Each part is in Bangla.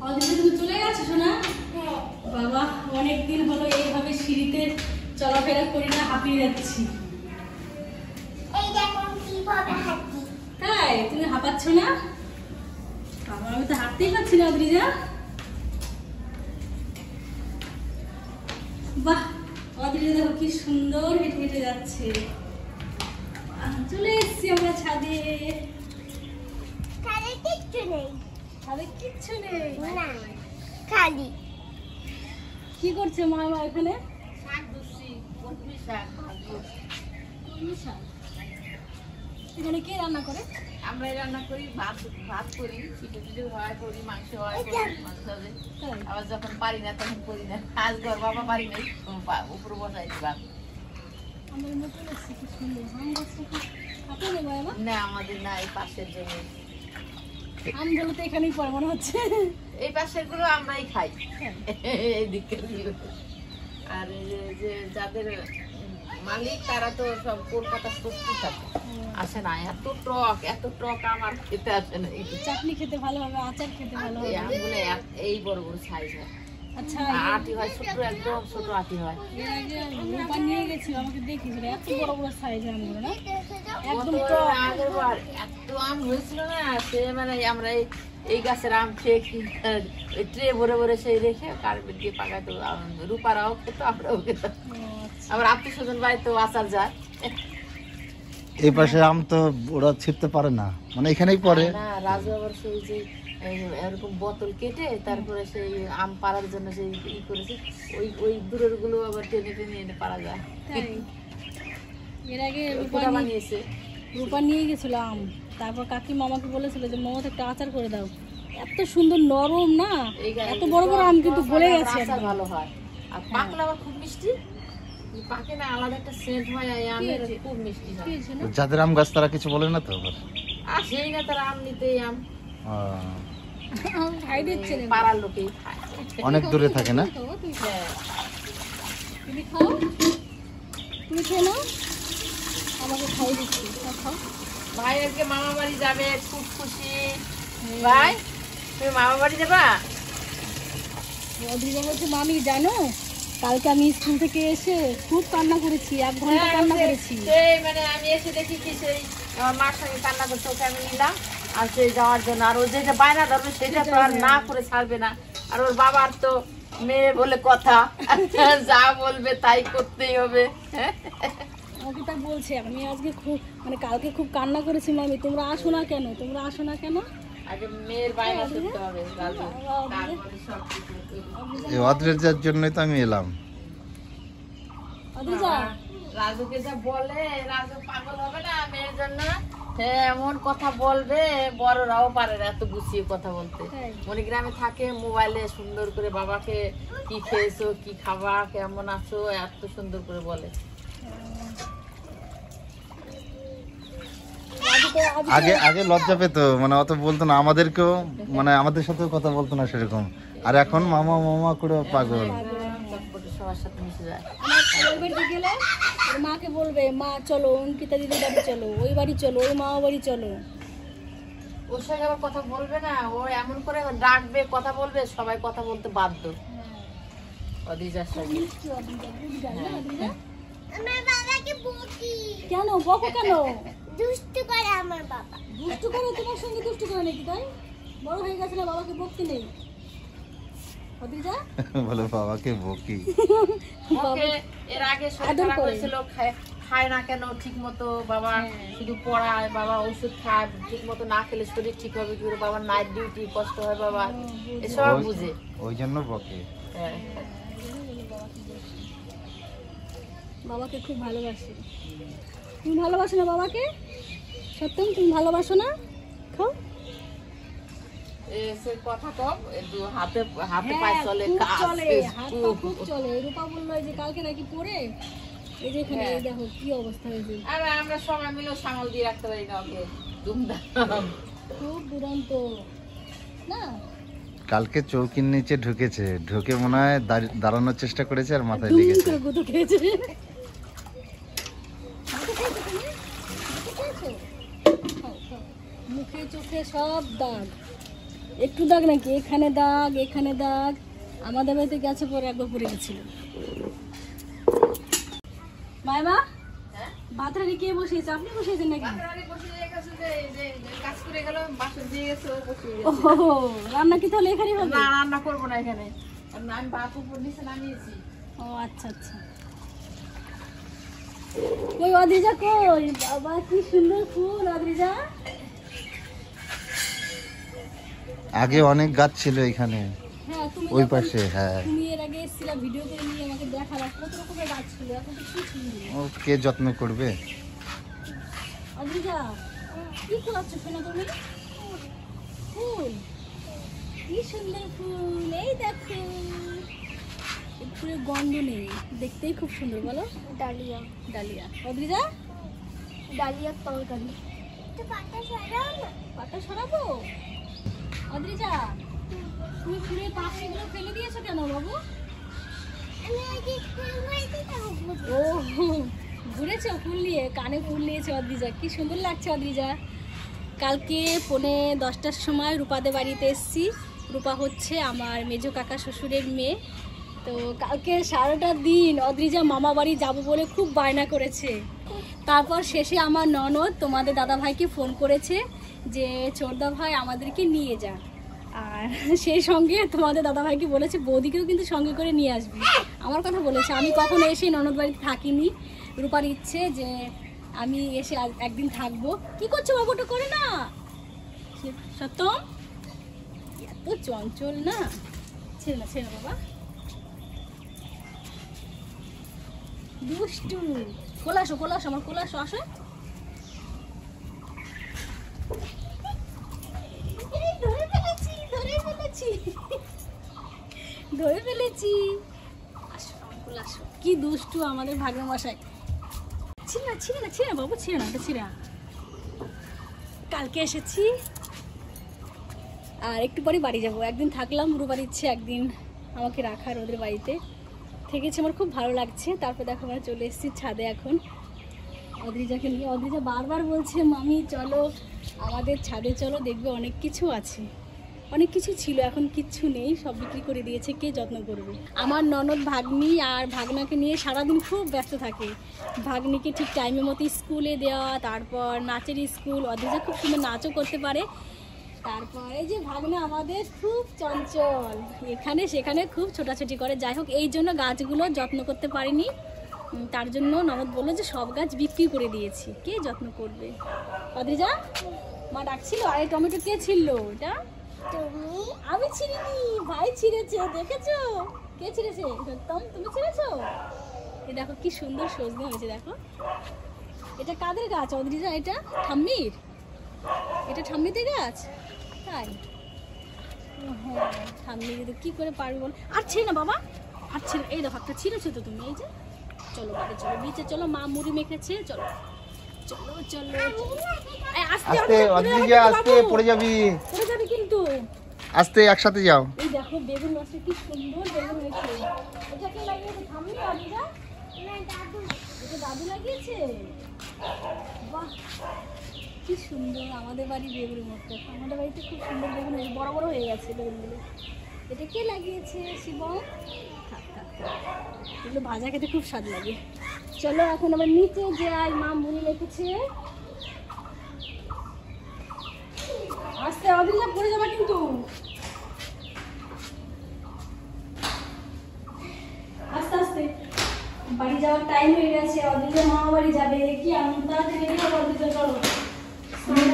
অদিতি তুমি চলে গেছো শোনা? বাবা অনেকদিন হলো এইভাবে সিঁড়িতে চলাফেরা করি না, হাঁপিয়ে যাচ্ছি। তাই তুমি হাঁপাচ্ছ না? বাবা আমি তো হাঁটতেই পারছি না অদ্রিজা। বাহ অদ্রিজা দেখো কি সুন্দর হেঁটে হেঁটে যাচ্ছে। চলে এসছি আমরা ছাদে। কিচ্ছু নেই, ছাদে কিচ্ছু নেই খালি। কি করছে মা এখানে? এখানে কে রান্না করে? আমরাই রান্না করি, ভাত করি, পিঠে হয় করি, মাংস হয় মাংস হবে। আবার যখন পারি না তখন করি না। আজ ঘর বাবা পারি নাই, উপরে বসাইছি ভাত। আমার মতো লাগছে কি সুন্দর। আম গাছটা কি আপনাদের বাবা? না আমাদের না, এই পাশের জমি। আমগুলো তো এখানেই পড়ে মনে হচ্ছে। এই পাশের গুলো আমরাই খাই এই দিকের গুলো। আর যে যাদের মালিক তারা তো সব কলকাতা সত্যি থাকে, আসে না। এত টক আমার খেতে আসে না। চাটনি খেতে ভালো হবে, আচার খেতে ভালো হবে। আমগুলো এই বড় বড় সাইজ হয়। আচ্ছা আটি হয় ছোট, একদম ছোট আটি হয়। এর আগে রূপা নিয়ে গেছিল, আমাকে দেখিয়েছিল এত বড় বড় সাইজ আমগুলো না, একদম কত টক। আগের বার এত আম হয়েছিল না, সে মানে আমরা এই গাছের আম খেয়ে ট্রে ভরে ভরে সেই রেখে কার্পেট দিয়ে পাকাতো। রূপারাও খেতো, আমরাও খেতাম। আবার আত্মীয় স্বজন বাড়িতেও আচার যায়। এই পাশে আম তো ওরা ছিঁড়তে পারে না, মানে এখানেই পড়ে না রাজু আবার সেই যে এরকম বোতল কেটে তারপরে সেই আম পাড়ার জন্য সেই ই করেছে, ওই দূরের গুলো আবার টেনে টেনে এনে পারা যায়। তাই এর আগে ওটা বানিয়েছে। রূপা নিয়ে গেছিল আম, তারপর কাকিমা আমাকে বলেছিল যে মামা একটা আচার করে দাও। এত সুন্দর নরম না, এত বড় বড় আম কিন্তু গলে গেছে। আচার ভালো হয়, আর পাকলে আবার খুব মিষ্টি। পাকে না আলাদা একটা সেন্ট হয়, এই আমের খুব মিষ্টি হয়। যাদের আম গাছ তারা কিছু বলে না তো আবার। আর সেই না তারা আম নিতেই আম খাই দিচ্ছে না, পাড়ার লোকেই খায়। অনেক দূরে থাকে না। হ্যাঁ তুমি খাও, তুমি খেয়ে নাও, আমাকে খাই দিচ্ছি। খাও। ভাই আজকে মামা বাড়ি যাবে, খুব খুশি। ভাই তুমি মামা বাড়ি যাবা? অদ্রিজা বলছে মামি জানো কালকে আমি স্কুল থেকে এসে খুব কান্না করেছি, 1 ঘন্টা কান্না করেছি। সেই মানে আমি এসে দেখি কি সেই আমার মার সঙ্গে কান্না করছে, ওকে আমি নিলাম আর সেই যাওয়ার জন্য। আর ও যেটা বায়না ধরবে সেটা তো আর না করে ছাড়বে না। আর ওর বাবার তো মেয়ে বলে কথা, যা বলবে তাই করতেই হবে। আমাকে তা বলছে আমি আজকে খুব মানে কালকে খুব কান্না করেছি মামি, তোমরা আসো না কেন, তোমরা আসো না কেন। আগে মেয়ের বায়না শুনতে হবে, তারপরে সব কিছু। এই অদ্রেজার জন্যই তো আমি এলাম। অদ্রিজা রাজুকে যা বলে, রাজু পাগল হবে না মেয়ের জন্য। এমন কথা বলবে, বড়রাও পারে না এত গুছিয়ে কথা বলতে। মণিগ্রামে থাকে, মোবাইলে সুন্দর করে বাবাকে কি খেয়েছো, কি খাবা, কেমন আছো, এত সুন্দর করে বলে। আগে আগে লজ্জা পেতো, মানে অত বলতো না আমাদেরকেও, মানে আমাদের সাথেও কথা বলতো না সেরকম। আর এখন মামা মামা করে পাগল। চটপটে সবার সাথে মিশে যায়। ওই বাড়িতে গেলে ওর মাকে বলবে মা চলো অঙ্কিতা দিদির বাড়ি চলো, ওই বাড়ি চলো, ওই মামা বাড়ি চলো। ওর সঙ্গে আবার কথা বলবে না, ও এমন করে ডাকবে, কথা বলবে, সবাই কথা বলতে বাধ্য। অদিজার সঙ্গে আমার বাবাকে বকি। কেন বকো কেন? দুষ্টু করে আমার বাবা। দুষ্টু করে তোমার সঙ্গে দুষ্টু করে নাকি? তাই বড় হয়ে গেছে না, বাবাকে বকতে নেই। অদ্রিজা বলে বাবাকে বকি। ওকে এর আগে শরীর খারাপ হয়েছিল, খায় না কেন ঠিক মতো, বাবা শুধু পড়ায়, বাবা ওষুধ খায় ঠিক মতো, না খেলে শরীর ঠিক হবে কি করে, বাবার নাইট ডিউটি কষ্ট হয়, বাবা এসব বুঝে, ওই জন্য বকে। হ্যাঁ বাবাকে খুব ভালোবাসি। তুমি ভালোবাসো না বাবাকে? সত্যি তুমি ভালোবাসো না? খাও। সে কথা কম, একটু হাতে হাতে পায়ে চলে, কাজ চলে, হাত পা খুব চলে। রূপা বললো যে কালকে নাকি পড়ে এই যে এখানে এই দেখো কি অবস্থা হয়েছে। আর আমরা সবাই মিলে সামাল দিয়ে রাখতে পারি না ওকে, দুমদাম খুব দুরন্ত না। কালকে চৌকির নিচে ঢুকেছে, ঢুকে মনে হয় দাঁড়ানোর চেষ্টা করেছে আর মাথায় লেগেছে। গুঁতো খেয়েছে। মুখে চোখে সব দাগ। একটু দাগ নাকি, এখানে দাগ, এখানে দাগ। আমাদের বাড়িতে গেছে পরে একবার পড়ে গেছিল। মাইমা ভাতটা কে বসিয়েছে? আপনি বসিয়েছেন নাকি? ও রান্না কি তাহলে এখানেই হবে? না, রান্না করবো না এখানে, আমি ভাত উপর নিচে নামিয়েছি। ও আচ্ছা আচ্ছা। ওই অদ্রিজা কই? বাবা কি সুন্দর ফুল অদ্রিজা। আগে অনেক গাছ ছিল এখানে হ্যাঁ তুমি ওই যখন- পাশে। হ্যাঁ, তুমি এর আগে এসেছিলা, ভিডিও করে নিয়ে আমাকে দেখালা কত রকমের গাছ ছিল, এখন তো কিছুই নেই। ও কে যত্ন করবে? অদ্রিজা কি কুড়াচ্ছ শোনা তুমি? ফুল, কি সুন্দর ফুল। এই দেখো এই ফুলের গন্ধ নেই, দেখতেই খুব সুন্দর। বলো ডালিয়া, ডালিয়া। অদ্রিজা ডালিয়ার তরকারি। তো পাতা সরাও না। পাতা সরাবো? অদ্রিজা তুমি ফুলের পাপড়িগুলো ফেলে দিয়েছো কেন বাবু? আমি আগে স্কুল বাড়িতে যাবো। ও ঘুরেছো ফুল নিয়ে, কানে ফুল নিয়েছে অদ্রিজা, কি সুন্দর লাগছে অদ্রিজা। কালকে 10:45টার সময় রূপাদের বাড়িতে এসেছি। রূপা হচ্ছে আমার মেজো কাকা শ্বশুরের মেয়ে। তো কালকে সারাটা দিন অদ্রিজা মামা বাড়ি যাবো বলে খুব বায়না করেছে। তারপর শেষে আমার ননদ তোমাদের দাদা ভাইকে ফোন করেছে যে চোরদা ভাই আমাদেরকে নিয়ে যা। আর সেই সঙ্গে তোমাদের দাদা ভাইকে বলেছে বৌদিকেও কিন্তু সঙ্গে করে নিয়ে আসবি। আমার কথা বলেছে, আমি কখনো এসে ননদ বাড়িতে থাকিনি। রূপার ইচ্ছে যে আমি এসে একদিন থাকবো। কি করছো বাবু? ওটা করে না সত্যম, এত চঞ্চল না। ছেড়ে না ছেড়ে না বাবা, দুষ্টু। কোলাসো কোলাসো আমার কোলাসো, আসো। এই ধরে ফেলেছি, ধরে ফেলেছি, ধরে ফেলেছি। আসো আমার কোলাসো। কি দুষ্টু আমাদের ভাগ্য মশাই। ছিঁড়ে না ছিঁড়ে না ছিঁড়ে না বাবু, ছিঁড়ে না, এটা ছিঁড়ে না। কালকে এসেছি আর একটু পরে বাড়ি যাব। একদিন থাকলাম, রুবার ইচ্ছে একদিন আমাকে রাখার ওদের বাড়িতে থেকেছে, আমার খুব ভালো লাগছে। তারপর দেখো আমরা চলে এসেছি ছাদে এখন অদ্রিজাকে নিয়ে। অদ্রিজা বারবার বলছে মামি চলো আমাদের ছাদে চলো, দেখবে অনেক কিছু আছে। অনেক কিছু ছিল, এখন কিচ্ছু নেই, সব বিক্রি করে দিয়েছে। কে যত্ন করবে? আমার ননদ ভাগ্নি আর ভাগনাকে নিয়ে সারাদিন খুব ব্যস্ত থাকে। ভাগ্নিকে ঠিক টাইমের মতো স্কুলে দেওয়া, তারপর নাচের স্কুল। অদ্রিজা খুব সুন্দর নাচও করতে পারে। তারপরে যে ভাগনা আমাদের খুব চঞ্চল, এখানে সেখানে খুব ছোটাছুটি করে। যাই হোক, এই জন্য গাছগুলো যত্ন করতে পারিনি। তার জন্য ননদ বললো যে সব গাছ বিক্রি করে দিয়েছি, কে যত্ন করবে? অদ্রিজা মা ডাকছিল। আর এই টমেটো কে ছিল? এটা তুমি? আমি ছিঁড়িনি, ভাই ছিঁড়েছে। দেখেছো কে ছিঁড়েছে? সত্যম তুমি ছিঁড়েছো? এই দেখো কি সুন্দর সজনে হয়েছে, দেখো। এটা কাদের গাছ অদ্রিজা? এটা ঠাম্মির, এটা ঠাম্মিদের গাছ। তাই? ও হ্যাঁ, ঠাম্মি যদি কি করে পারবে বল। আর ছিঁড়ে না বাবা, আর ছিঁড়ে। এই দেখো একটা ছিঁড়েছো তো তুমি। এই যে চলো বাড়ি চলো, নিচে চলো, মা মুড়ি মেখেছে। চলো চলো চলো। এই আস্তে আস্তে অদ্রিজা, আস্তে পড়ে যাবি। পড়ে যাবে কিন্তু। আস্তে, একসাথে যাও। এই দেখো বেগুন গাছটা কি সুন্দর বেগুন হয়েছে। এটা কে লাগিয়েছে? ঠাম্মি অদ্রিজা? না দাদু। এটা দাদু লাগিয়েছে। বাহ কি সুন্দর আমাদের বাড়ি বেগুন মতো। আমাদের বাড়িতে খুব সুন্দর বেগুন হয়েছে, বড় বড় হয়ে গেছে বেগুনগুলো। এটা কে লাগিয়েছে? শিবম। থাক থাক থাক, এগুলো ভাজা খেতে খুব স্বাদ লাগে। চলো এখন আবার নিচে যাই, মা মুড়ি লেগেছে। আস্তে অদ্রিজা, পড়ে যাবে কিন্তু। আস্তে আস্তে, বাড়ি যাওয়ার টাইম হয়ে গেছে। অদ্রিজা মামা বাড়ি যাবে। কি আনন্দ, তাড়াতাড়ি রেডি হবো অদ্রিজা, চলো। স্নান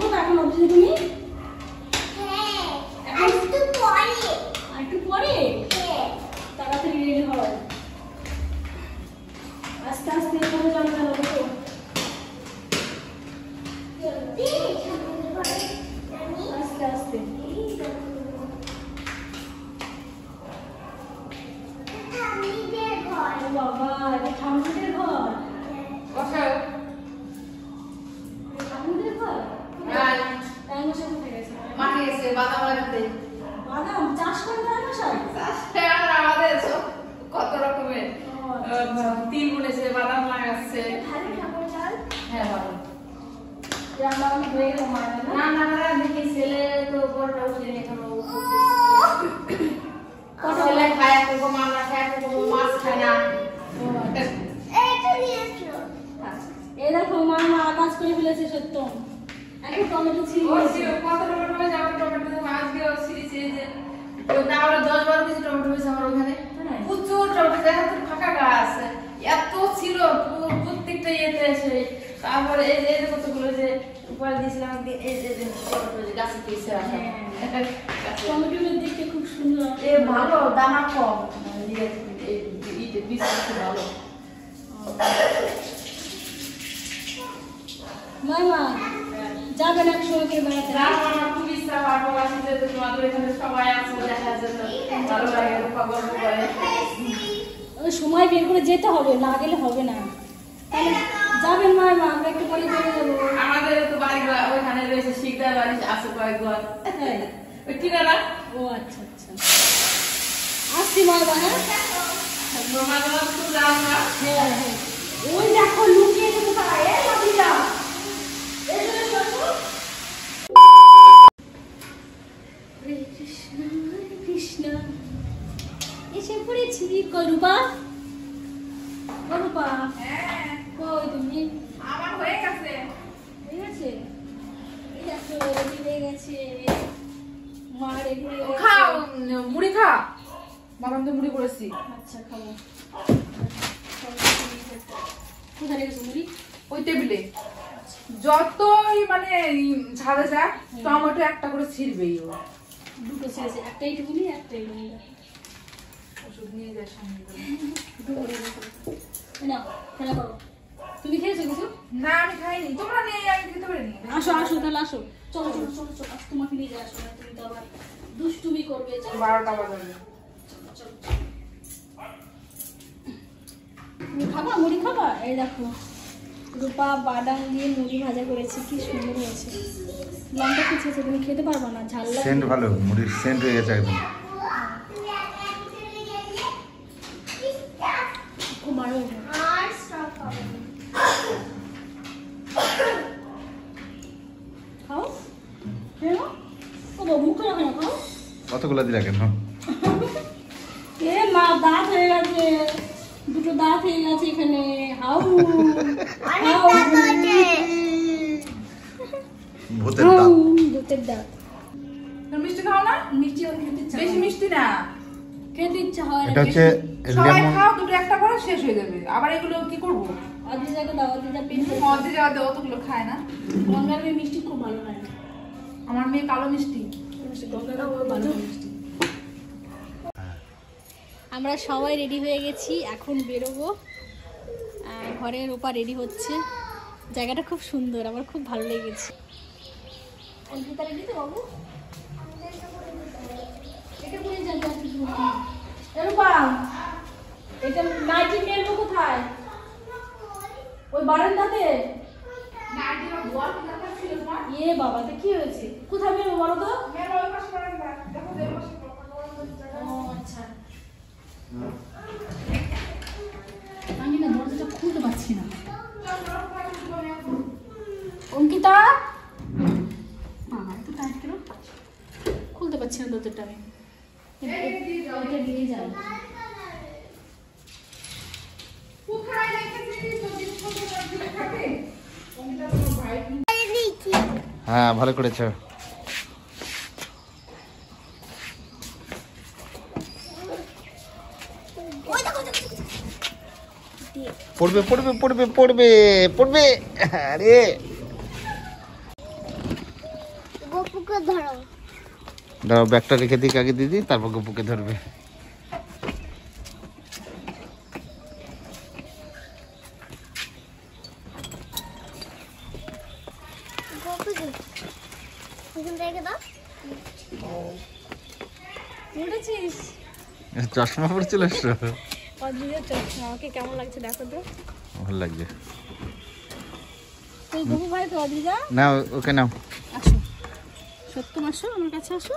করবো এখন অদ্রিজা তুমি? হ্যাঁ, এখন একটু পরে। আর একটু পরে? হ্যাঁ। তাড়াতাড়ি রেডি হও। আস্তে আস্তে এখানে যাবো কেন? দেখো আস্তে আস্তে। ঠাম্মিদের ঘর। ও বাবা, এটা ঠাম্মিদের ঘর। বসাও। ঠাম্মিদের ঘর? হ্যাঁ, তাই মশাই কোথায় গেছে? মাঠে গেছে বাদাম লাগাতে। বাদাম চাষ করে তাই মশাই? আর আমাদের সব কত রকমের তিল বুনেছে, বাদাম লাগাচ্ছে। ভালো ঠাকুর জল। হ্যাঁ ভালো। রান্না বান্না হয়ে গেল মা না না না দেখি ছেলে তো বড়টা উঠে এখনো ছেলে খায় করবো মামলা খায় করবো মাছ খায় না এই দেখো মা কাজ করে ফেলেছে সত্য এখন টমেটো ছিঁড়ে কত টমেটো হয়েছে আমার টমেটো আজকে সিরিজ না হলে 10-12 কেজি টমেটো হয়েছে আমার ওখানে প্রচুর টমেটো দেখা তো ফাঁকা গাছ এত ছিল প্রত্যেকটা ইয়েতে এসে তারপরে এই যে কতগুলো যে উপরে দিয়েছিলাম এই যে টমেটো গাছে পেয়েছে টমেটোর দেখতে খুব সুন্দর এ ভালো দানা কম বীজ ভালো মামা যাবেন এক সময় করে বেড়াতে আমার খুব ইচ্ছা ভালোবাসিতে তোমাদের এখানে সবাই আছে দেখার জন্য ভালো লাগে গল্প করে সময় বের করে যেতে হবে না গেলে হবে না তাহলে যাবেন মামা আমরা একটু পরে চলে যাবো আমাদের তো বাড়ি ওইখানে রয়েছে শিকদার বাড়ি আছে কয়েক ঘর ওই ঠিকানা ও আচ্ছা আচ্ছা আসছি মামা হ্যাঁ মামা খুব দাম না হ্যাঁ হ্যাঁ ওই দেখো লুকিয়ে কোথায় এ লাভিলা হরে কৃষ্ণ এসে পড়েছি করুপা করুপা কই তুমি আমার হয়ে গেছে ঠিক আছে এই দেখো রেডি হয়ে গেছে মা রেডি হয়ে গেছে খাও মুড়ি খা বাবা আমি তো মুড়ি করেছি আচ্ছা খাবো কোথায় রেখেছো মুড়ি ওই টেবিলে যতই মানে ছাদে যাক টমেটো একটা করে ছিড়বেই ও দুটো ছেড়েছে একটাই টুকুনি একটাই টুকুনি ওষুধ নিয়ে যায় সামনে না খেলা করো তুমি খেয়েছো কিছু না আমি খাইনি তোমরা নিয়ে আমি খেতে পারিনি আসো আসো তাহলে আসো চলো চলো চলো চলো আজ তোমাকে নিয়ে যাই আসো না তুমি তো আবার দুষ্টুমি করবে চলো 12টা বাজে চলো তুমি খাবা মুড়ি খাবা এই দেখো রূপা বাদাম দিয়ে মুড়ি ভাজা করেছি কি সুন্দর হয়েছে লঙ্কা কুচিয়েছে তুমি খেতে পারবা না ঝাল লাগবে সেন্ট ভালো মুড়ির সেন্ট হয়ে গেছে একদম খুব ভালো হয়েছে খাও খেয়ে নাও। ও বাবু মুখে রাখে না খাও কতগুলো দিলা কেন এ মা দাঁত হয়ে গেছে দুটো দাঁত হয়ে গেছে এখানে হাউ হাউ ভূতের দাঁত ভূতের দাঁত মিষ্টি খাও না মিষ্টি আর খেতে ইচ্ছা বেশি হয় না। মিষ্টি না খেতে ইচ্ছা হয় এটা হচ্ছে সবাই লেমন খাও দুটো একটা করে শেষ হয়ে যাবে আবার এগুলো কি করবো অদ্রিজাকে দাও অদ্রিজা পেন্সিল মধ্যে যাওয়াতে অতগুলো খায় না গঙ্গার মেয়ে মিষ্টি খুব ভালো লাগে আমার মেয়ে কালো মিষ্টি গঙ্গার খুব ভালো মিষ্টি আমরা সবাই রেডি হয়ে গেছি এখন বেরোবো ঘরের ওপর রেডি হচ্ছে জায়গাটা খুব সুন্দর আমার খুব ভালো লেগেছে অঙ্কিতা রেডি তো বাবু এটা পরে যাবে এরকম এটা নাইটি মেলবো কোথায় ওই বারান্দাতে ইয়ে বাবা তো কি হয়েছে কোথায় মেলবো বলো তো ও আচ্ছা আমি না দরজাটা খুলতে পারছি না অঙ্কিতা একটু টাইট করো খুলতে পারছি না দরজাটা আমি এটা দিয়ে যাই হ্যাঁ ভালো করেছো পড়বে পড়বে পড়বে পড়বে পড়বে আরে গপুকে ধরো দাও ব্যাগটা রেখে দিই আগে দিদি তারপর গপুকে ধরবে গপুকে এখান থেকে দাও উঠেছিস চশমা পরে চলে এসছো অদ্রিজার চশমা আমাকে কেমন লাগছে দেখো তো ভালো লাগছে তুই গপু ভাই তো অদ্রিজা না ওকে নাও আসো সত্যম আসো আমার কাছে আসো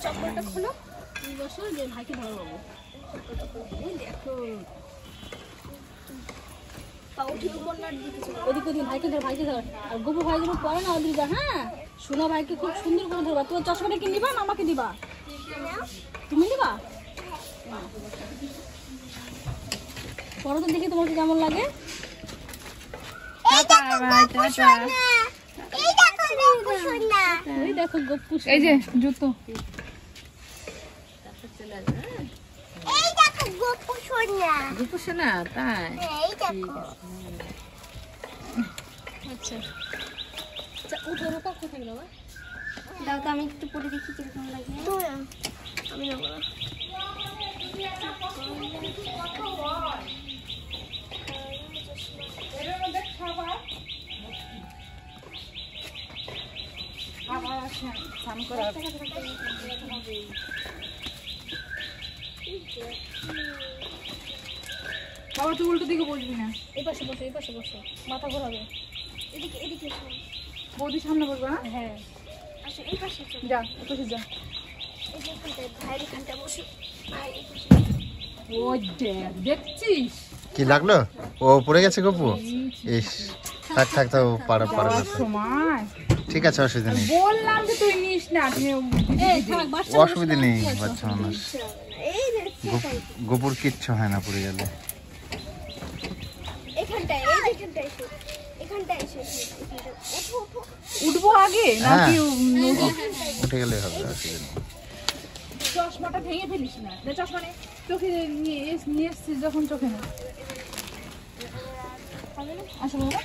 চপ্পলটা খোলো তুমি বসো যে ভাইকে ধরো বাবু এই দেখো পা উঠে উপন্যার দিকে চলে ওদিকে ওদিকে ভাইকে ধর আর গোপু ভাই যেন পড়ে না অদ্রিজা, হ্যাঁ সোনা ভাইকে খুব সুন্দর করে ধরবা। তোমার চশমাটা কি নিবা না আমাকে দিবা? তুমি নিবা? পড়ো তো দেখি তোমাকে কেমন লাগে। ওই দেখো গপ্পু, এই যে জুতো। দুপুর শোনা তাই আচ্ছা আচ্ছা উঠো রোকা কোথায় গেল? দাও তো আমি একটু পরে দেখি কিরকম লাগে। আমি নেবো না। বাবা তুই উল্টো দিকে বসবি না, এই পাশে বসো, এই পাশে বসো, মাথা ঘোরাবে। এদিকে এদিকে এসো। বৌদি সামনে বসবে না? হ্যাঁ আসো এই পাশে চলো। যা বসে যা। এই যে এখানটায় ভাইয়ের এখানটায় বসি। ভাই এই পাশে। ওই দেখ, দেখছিস কি লাগলো? ও পড়ে গেছে গপু? ইস, থাক থাক তো, পারে না তো। সময় ঠিক আছে, অসুবিধা নেই, বললাম যে তুই নিস না। এই থাক বাচ্চা অসুবিধা নেই, বাচ্চা মানুষ। এই যে গপুর কিচ্ছু হয় না পড়ে গেলে। এখানটায়, এই যে এখানটায় এসো। এখানটায় এসো, এখানটায়। ওঠো ওঠো। উঠবো আগে হ্যাঁ, নাকি? উঠে গেলে হবে, অসুবিধা নেই। চশমাটা ভেঙে ফেলিস না। চশমা নে, চোখে নিয়ে এসছিস যখন চোখে না। আসো বাবা।